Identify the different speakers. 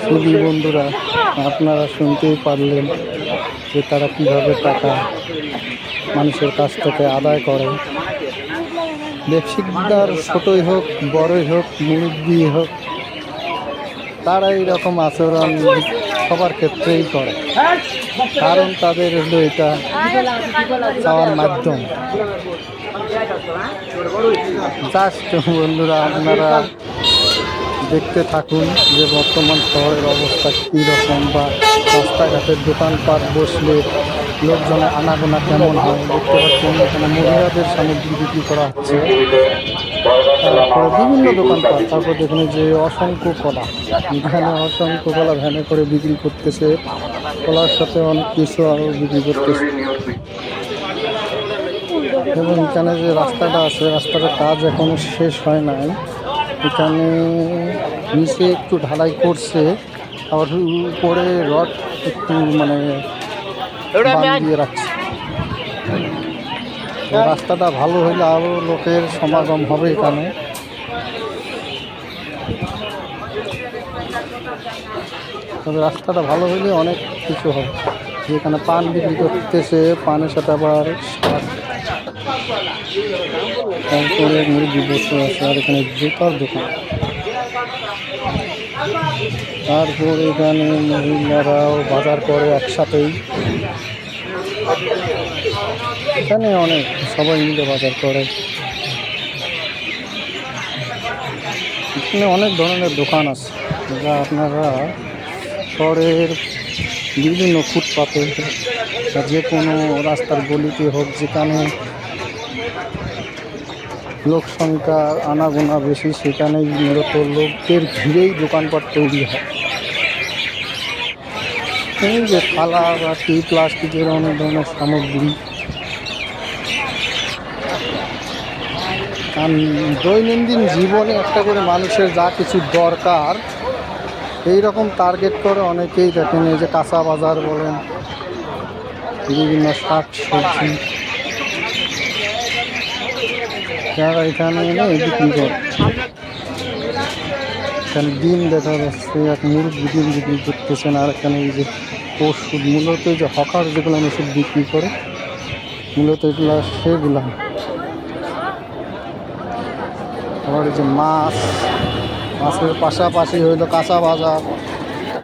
Speaker 1: শুধু বন্ধুরা, আপনারা শুনতেই পারলেন যে তারা কীভাবে টাকা মানুষের কাছ থেকে আদায় করে। ব্যবসায়িকদার ছোটই হোক বড়ই হোক মুরব্বী হোক, তারা এইরকম আচরণ সবার ক্ষেত্রেই করে, কারণ তাদের হলো এটা চাওয়ার মাধ্যম। জাস্ট বন্ধুরা, আপনারা দেখতে থাকুন যে বর্তমান শহরের অবস্থা কীরকম, বা রাস্তাঘাটের দোকানপাট বসলে লোকজনের আনাগোনা কেমন হয়। দেখতে পাচ্ছেন এখানে মহিলাদের সামগ্রী বিক্রি করা হচ্ছে, তারপরে বিভিন্ন দোকানপাট, তারপর দেখুন যে অসংখ্য কলা, এখানে অসংখ্য কলা ভ্যানে করে বিক্রি করতেছে, কলার সাথে অনেক কিছু আরও বিক্রি করতেছে। এবং এখানে যে রাস্তাটা আছে, রাস্তাটার কাজ এখনো শেষ হয় নাই। এখানে নিচে একটু ঢালাই করছে, আবার উপরে রড একটু মানে বাঁধিয়ে রাখছে। রাস্তাটা ভালো হইলে আরও লোকের সমাগম হবে এখানে। তবে রাস্তাটা ভালো হইলে অনেক কিছু হবে। যেখানে পান বিক্রি করতেছে, পানের সাথে আবার শাক, তারপরে মুরগি বসে আছে, আর এখানে জুতার দোকান। তারপর এখানে মহিলারাও বাজার করে একসাথেই, এখানে অনেক সবাই মিলে বাজার করে। এখানে অনেক ধরনের দোকান আছে, যা আপনারা শহরের বিভিন্ন ফুটপাতে বা যে কোনো রাস্তার গলিতে হোক, যেখানে লোক সংখ্যা আনাগোনা বেশি, সেখানেই মূলত লোকদের ভিড়েই দোকানপাট তৈরি হয়। এই যে থালা বাটি, প্লাস্টিকের অনেক ধরনের সামগ্রী, দৈনন্দিন জীবনে একটা করে মানুষের যা কিছু দরকার, এই রকম টার্গেট করে অনেকেই দেখেন এই যে কাঁচা বাজার বলেন, বিভিন্ন শাক সবজি যারা এখানে এনে বিক্রি করে। এখানে ডিম দেখা যাচ্ছে, এক মুরগি ডিম বিক্রি করতেছেন, আর এখানে এই যে ওষুধ, মূলত এই যে হকার যেগুলো ওষুধ বিক্রি করে, মূলত এগুলা সেগুলা। আবার এই যে মাছ, মাছের পাশাপাশি হইলো কাঁচা বাজার।